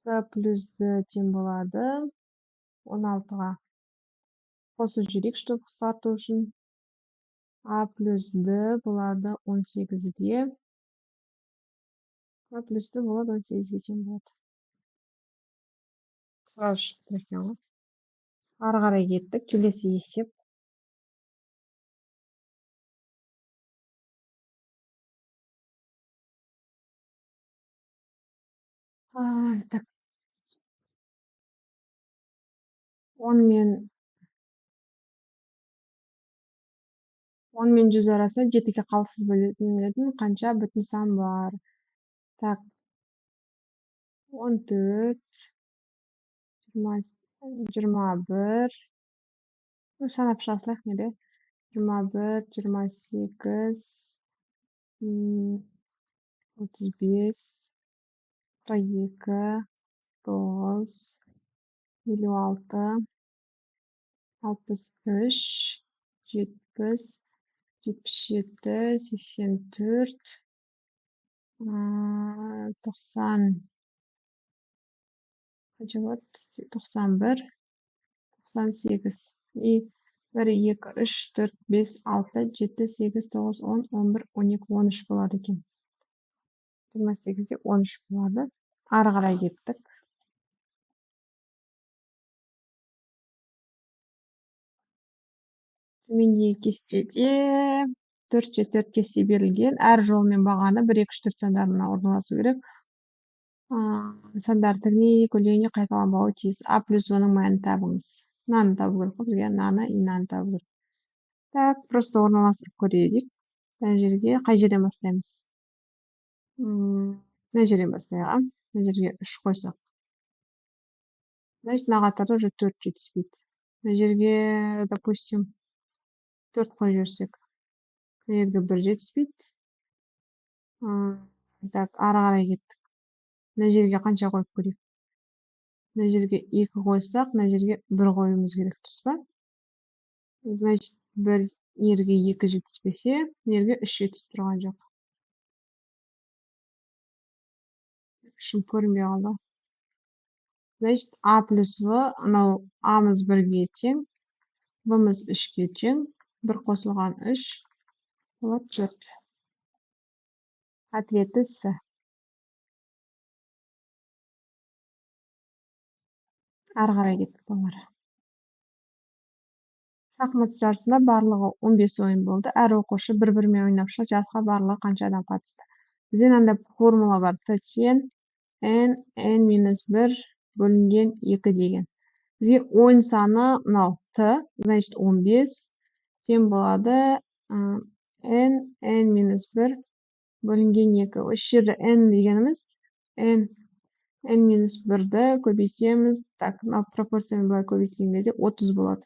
С плюс Д тең болады 16-ға. Қосып жүрейік, чтобы қысқарту үшін. А плюс Д болады 18-ге. А плюс Д болады 18-ге тең болады. Сразу шықты екен ғой. Ары қарай кеттік. Келесі есеп. Так. 10 мен 100 арасында 7-ге қалсыз бөлінетін қанша бүтін сан бар? Так. 14, 21. Санап шығасылайық неде? 21, 28, 35, 42, 9, 56, 63, 70, 77, 84, 90. Қанша болады? 91, 98. И 1, 2, 3, 4, 5, 6, 7, 8, 9, 10, 11, 12, 13 болады екен. 28-де 13 болады. Ары қарай кеттік. Төмендегі кестеде 4-4 кесте берілген. Әр жолмен бағаны 1, 2, 3, 4 сандарына орналасу керек. Сандар тігіне көлдегенде қайталанбауы тиіс. А плюс В-ның мәнін табыңыз. Мынаны табу керек қой бізге. Мынаны и мынаны табу керек. Так, просто орналастырып көрейік. Мына жерге қай жерден бастаймыз? Мына жерден бастайық. Мына жерге 3 қойсақ. Значит, мына қатарда уже 4 жетіспейді. Мына жерге, допустим, 4 қойып жіберсек. Мына жерге 1 жетіспейді. Так, ары қарай кеттік. Мына жерге қанша қойып көрейік? Мына жерге 2 қойсақ, мына жерге 1 қоюымыз керек, дұрыс па? Значит, бір жерге 2 жетіспесе, мына жерге 3 жетісіп тұрған жоқ. Үшім көрінбей қалды. Значит, А плюс В, анау Амыз 1-ге тең, В-мыз 3-ге тең, 1 қосылған 3, болады 4. Ответі С. Ары қарай кеттік балалар. Шахмат жарысында барлығы 15 ойын болды. Әр оқушы бір-бірімен ойнап шығып, жарысқа барлығы қанша адам қатысты? Бізде мынандай формула бар. Т тең n-1 бөлінген 2 деген. Бізге ойын саны мынау Т, значит 15 тең болады n-1 бөлінген 2. Осы жерде n дегеніміз n-1-ді көбейтеміз. Так, мынау пропорциямен былай көбейткен кезде 30 болады.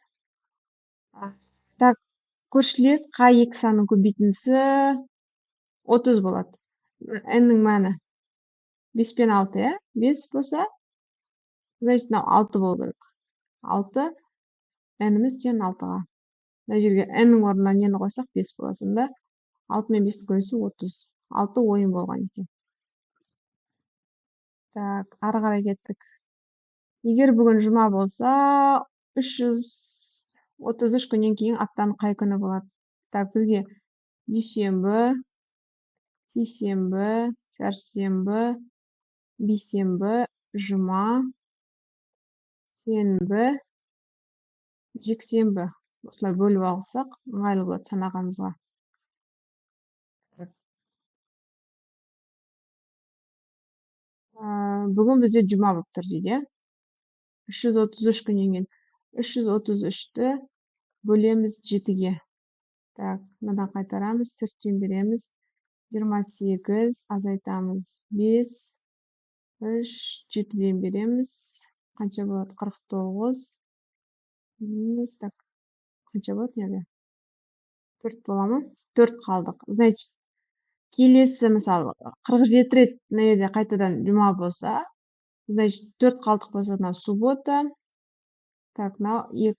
Так, көршілес q екі санының көбейтіндісі 30 болады. N-нің мәні 5 пен 6, иә? 5 болса, значит, мынау 6 болу керек. 6, N-іміз тең 6-ға. Мына жерге N-нің орнына нені қойсақ 5 болады. Сонда 6 мен 5 көбейтсе 30. 6 ойын болған екен. Так, ары қарай кеттік. Егер бүгін жұма болса, 333 күннен кейін аптаның қай күні болады? Так, бізге дүйсенбі, сейсенбі, сәрсенбі, бейсенбі, жұма, сенбі, жексенбі. Осылай бөліп алсақ, ыңғайлы болады санағанымызға. Бүгін бізде жұма болып тұр дейді. 333 күннен кейін 333-ті бөлеміз 7-ге. Так, мынадан қайтарамыз, 4-тен береміз. 28 азайтамыз 5, 3, 7-ден береміз. Қанша болады? 49. Минус, так, қанша болады неде? 4 бола ма? 4 қалдық. Значит, келесі мысалы 47 рет мына жерде қайтадан жұма болса, значит, 4 қалдық болса, мынау суббота. Так, мынау 2,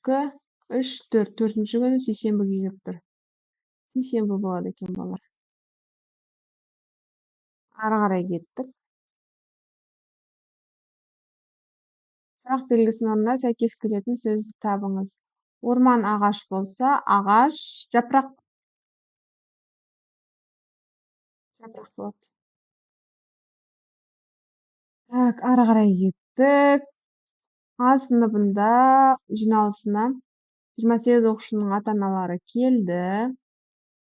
3, 4. 4-ші күні сейсенбіге келіп тұр. Сейсенбі болады екен балалар. Ары қарай кеттік. Сұрақ белгісінің орнына сәйкес келетін сөзді табыңыз. Орман ағаш болса, ағаш жапырақ болады. Так, ары қарай кеттік. А сыныбында жиналысына 28 оқушының ата-аналары келді.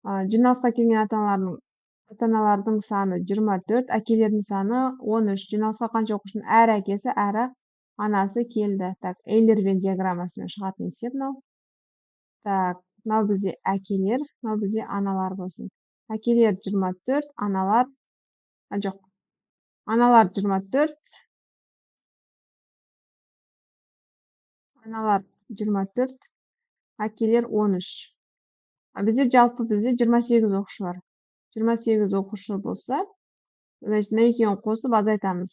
Жиналысқа келген ата-аналардың саны 24, әкелердің саны 13. Жиналысқа қанша оқушының әр әкесі, әрі анасы келді. Так, Эйлервен диаграммасымен шығатын есеп мынау. Так, мынау бізде әкелер, мынау бізде аналар болсын. Әкелер 24, аналар, жоқ, аналар 24, аналар 24, әкелер 13. Бізде жалпы бізде 28 оқушы бар. 28 оқушы болса, значит, мына екеуін қосып азайтамыз.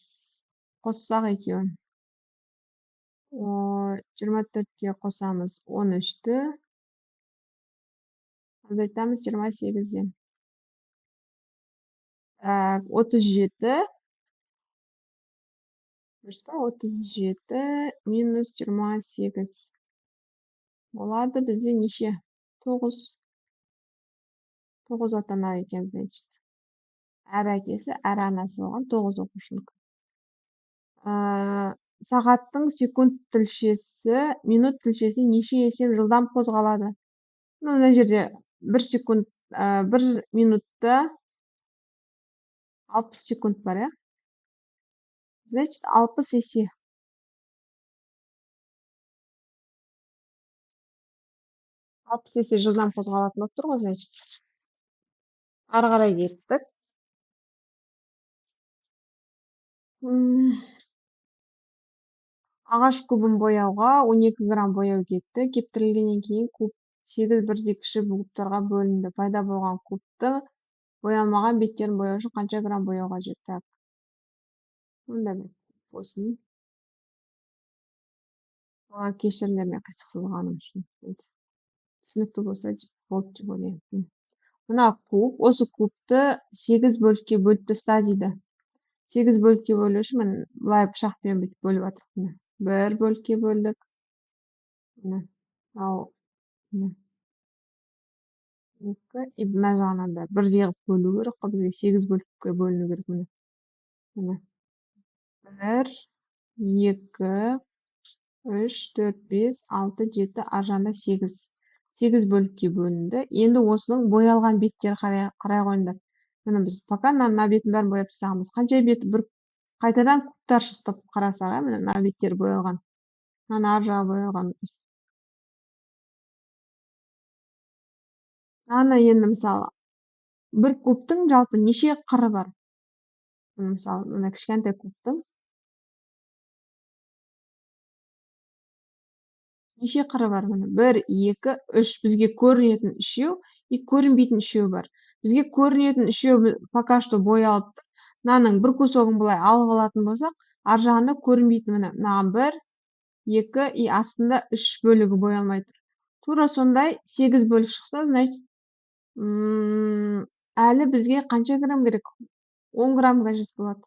Қоссақ екеуін. 24-ке қосамыз 13-ті. Азайтамыз 28-ден. 37. Дұрыс па? 37 минус 28. Болады бізде неше? 9. 9 ата-ана екен, значит. Әр әкесі, әр анасы болған 9 оқушының. Сағаттың секунд тілшесі, минут тілшесіне неше есе жылдам қозғалады? Мына жерде 1 секунд, 1 минутта 60 секунд бар, иә? Значит, 60 есе. 60 есе жылдам қозғалатын болып тұр ғой, значит. Ары қарай кеттік. Ағаш кубын бояуға 12 грамм бояу кетті. Кептірілгеннен кейін куб 8 бірдей кіші кубтарға бөлінді. Пайда болған кубты боялмаған беттерін бояу үшін қанша грамм бояу қажет? Так. Мұнда бір болсын. Кешіріңдер, мен қисықсыздығаным үшін. Түсінікті болса болды деп ойлаймын. Мына куб, осы кубты 8 бөлікке бөліп таста дейді. 8 бөлікке бөлу үшін мен былай пышақпен бүйтіп бөліп жатырмын. 1 бөлікке бөлдік. Ал 2, и мына жағынан да бірдей қылып бөлу керек қой, бізге 8 бөлікке бөліну керек. Міне. 1, 2, 3, 4, 5, 6, 7, ар жағында 8. 8 бөлікке бөлінді. Енді осының боялған беттері қарай қойыңдар. Міне біз пока мына бетін бәрін бояп тастағанбыз. Қанша беті бір қайтадан кубтар шықтап қарасақ, міне мына беттері боялған. Мына ар жағы боялған. Ана енді мысалы бір кубтың жалпы неше қыры бар? Мысалы, мына кішкентай кубтың неше қыры бар мұның? 1, 2, 3. Бізге көрінетін үшеу, көрінбейтін үшеу бар. Бізге көрінетін үшеу пока что боялды. Мынаның бір кусогын былай алып алатын болсақ, ар жағында көрінбейтін мынаған 1, 2 и астында 3 бөлігі боялмай тұр. Тура сондай 8 бөлік шықса, значит, әлі бізге қанша грамм керек? 10 грамм қажет болады.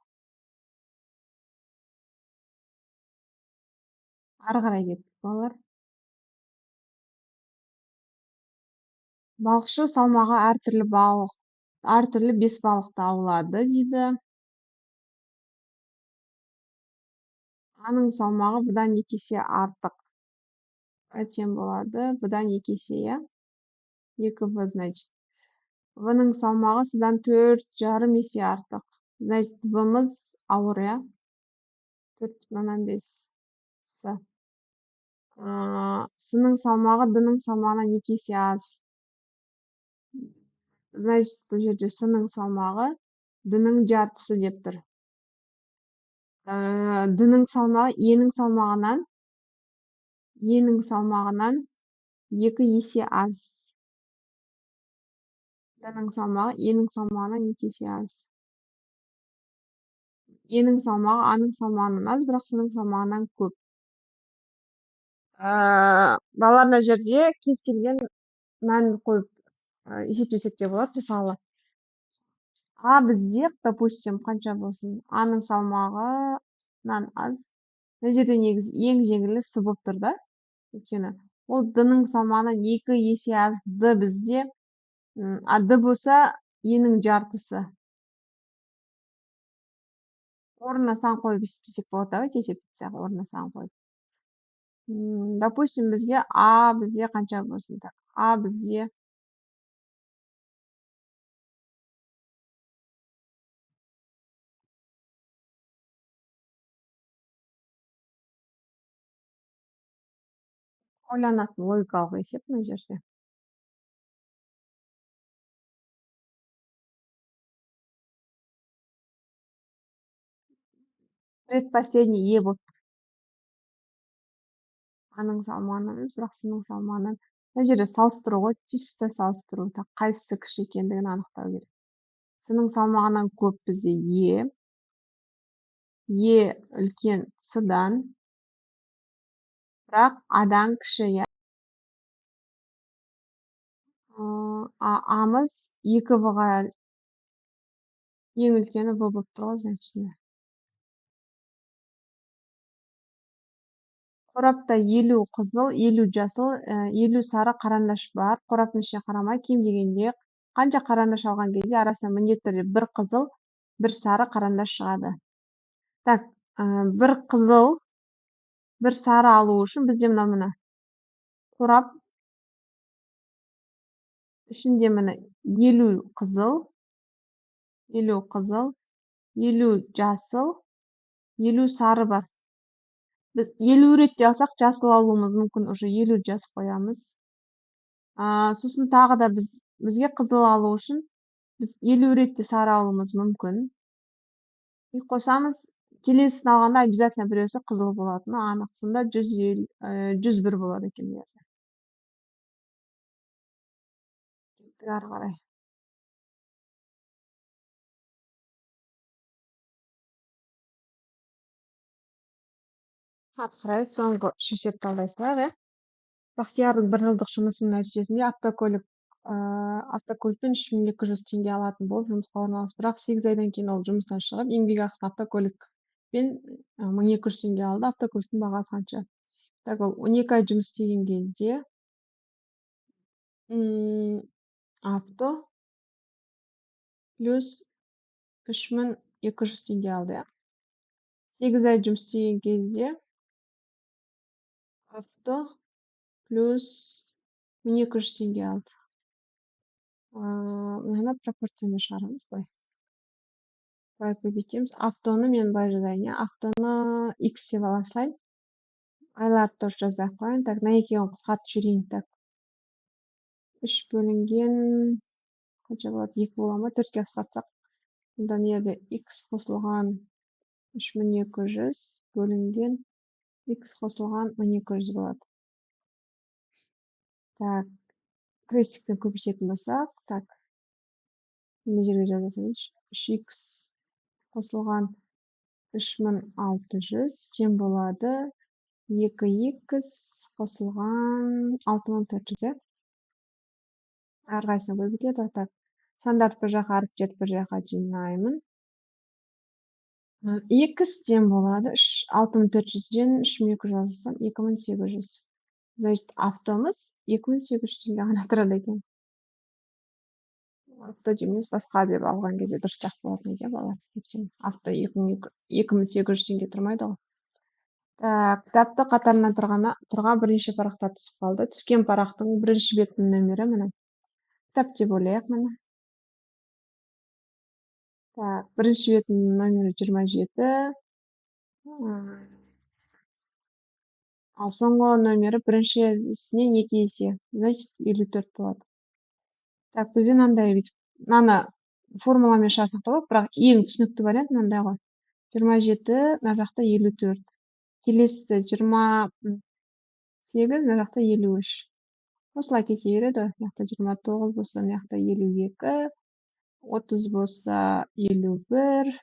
Ары қарай кеттік, балалар. Балықшы салмағы әртүрлі 5 балықты аулады дейді. Аның салмағы бұдан 2 есе артық. Қайтем болады? Бұдан 2 есе, иә? 2В, значит. В-ның салмағы сыдан 4,5 есе артық. Значит, В-мыз ауыр, иә? 4,5 С. С-ның салмағы Д-ның салмағынан 2 есе аз. Значит, бұл жерде С-ның салмағы Д-ның жартысы деп тұр. Д-ның салмағы Е-ның салмағынан 2 есе аз. Д-ның салмағы Е-ның салмағынан 2 есе аз. Е-ның салмағы А-ның салмағынан аз, бірақ С-ның салмағынан көп. Балалар, мына жерде кез келген мәнді қойып есептесек те болады. Мысалы, А бізде, допустим, қанша болсын? А-ның салмағынан аз. Мына жерде негізі ең жеңілі С болып тұр да. Өйткені ол Д-ның салмағынан 2 есе аз. Д бізде, Д болса Е-ның жартысы. Орнына сан қойып есептесек болады. Давайте есептесек орнына сан қойып. Допустим, бізге А бізде қанша болсын? А бізде ойланатын логикалық есеп мына жерде. Предпоследний Е болып. А-ның салмағынан емес, бірақ С-ның салмағынан. Мына жерде салыстыру ғой, чисто салыстыру. Қайсысы кіші екендігін анықтау керек. С-ның салмағынан көп бізде Е. Е үлкен С-дан. Бірақ А-дан кіші, иә. А-мыз 2В-ға ең үлкені В болып тұр ғой, значит. Қорапта 50 қызыл, 50 жасыл, 50 сары қарандаш бар. Қораптың ішіне қарамай, кем дегенде қанша қарандаш алған кезде арасынан міндетті түрде бір қызыл, бір сары қарандаш шығады. Так, бір қызыл, бір сары алу үшін бізде мына қорап ішінде міне 50 қызыл, 50 жасыл, 50 сары бар. Біз 50 ретте алсақ, жасыл алуымыз мүмкін, уже 50 жазып қоямыз. Сосын тағы да бізге қызыл алу үшін біз 50 ретте сары алуымыз мүмкін. И қосамыз, келесісін алғанда обязательно біреусі қызыл болатыны анық. Сонда 101 болады екен. Ары қарай. Ары қарай соңғы үш есепті талдайсыздар, иә? Бақтиярдың 1 жылдық жұмысының нәтижесінде автокөлікпен 3200 теңге алатын болып жұмысқа орналасты. Бірақ 8 айдан кейін ол жұмыстан шығып, еңбек ақысын автокөлікпен 1200 теңге алды. Автокөліктің бағасы қанша? Так, ол 12 ай жұмыс істеген кезде авто плюс 3200 теңге алды. 8 ай жұмыс істеген кезде авто плюс 1200 теңге алды. Мына пропорцияны шығарамыз былай. Былай көбейтеміз. Автоны мен былай жазайын. Автоны X деп ала салайын. Айларды тоже жазбай қояйын. Так, мына екеуін қысқартып жіберейін. Так, 3 бөлінген қанша болады? 2 бола ма? 4-ке қысқартсақ. Онда не еді? X қосылған 3200 бөлінген X қосылған 1200 болады. Так, крестикті көбейтетін болсақ, так, мына жерге жаза салайыншы. 3х қосылған 3600 тең болады 2х қосылған 6400, иә? Әрқайсысын көбейтеді. Так, сандар бір жаққа, әріптер бір жаққа жинаймын. X тең болады 6400-ден 3200 жазсам 2800. Значит, автомыз 2800 теңге ғана тұрады екен. Авто дейміз, басқа деп алған кезде дұрысырақ болатын екен бала. Авто 2800 теңге тұрмайды ғой. Так, кітапты қатарынан тұрған бірінші парақтар түсіп қалды. Түскен парақтың бірінші бетінің нөмірі міне. Кітап деп ойлайық міне. Так, бірінші бетінің нөмірі 27. Ал соңғы нөмірі біріншісінен 2 есе. Значит, 54 болады. Так, бізде мынандай бүйтіп, мынаны формуламен шығарсақ та болады, бірақ ең түсінікті вариант мынандай ғой. 27, мына жақта 54. Келесісі 28, мына жақта 53. Осылай кете береді. Мына жақта 29 болса, мына жақта 52, 30 болса 51,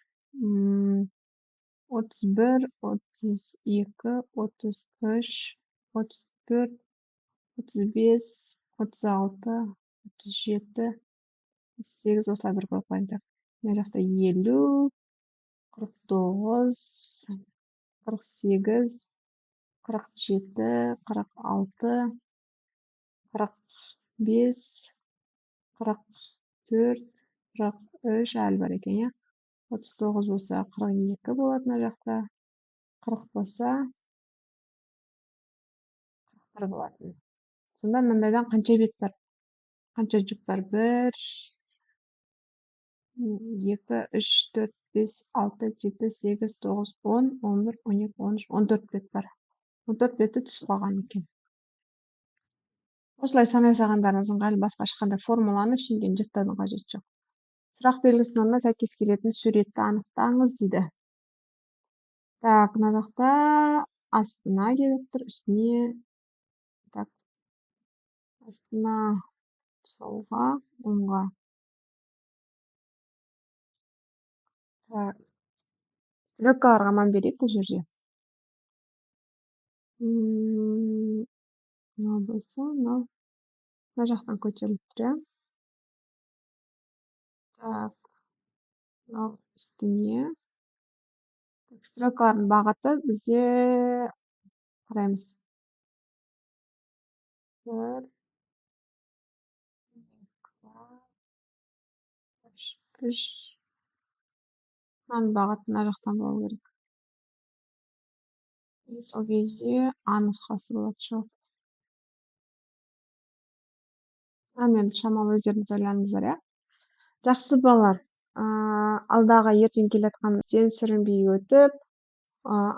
31, 32, 33, 34, 35, 36, 37, 38, осылай бір қойып қойыңдар. Мына жақта 50, 49, 48, 47, 46, 45, 44, 43 әлі бар екен, иә? 39 болса 42 болады мына жақта. 40 болса 41 болатын. Сонда мынандайдан қанша бет бар? Қанша жүк бар? 1, 2, 3, 4, 5, 6, 7, 8, 9, 10, 11, 12, 13, 14 бет бар. 14 беті түсіп қалған екен. Осылай санай салғандарыңыз ыңғайлы, басқа ешқандай формуланы ішінен жаттаудың қажеті жоқ. Сұрақ белгісінің орнына сәйкес келетін суретті анықтаңыз дейді. Так, мына жақта астына келіп тұр, үстіне. Так, астына солға, оңға. Так, стрелкаларға мән берейік бұл жерде. Мынау болса, мынау мына жақтан көтеріліп тұр, иә? Так, мынау үстіне. Стрелкалардың бағыты бізде қараймыз. 1, 2, 3. Мынаның бағыты мына жақтан болу керек. Сол кезде А нұсқасы болады шығар. Енді шамалы өздеріңіз ойланыңыздар, иә? Жақсы балалар, алдағы ертең келатқан сен сүрінбей өтіп,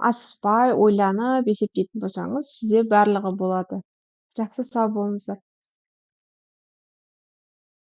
асықпай, ойланып, есептейтін болсаңыз, сізде барлығы болады. Жақсы, сау болыңыздар.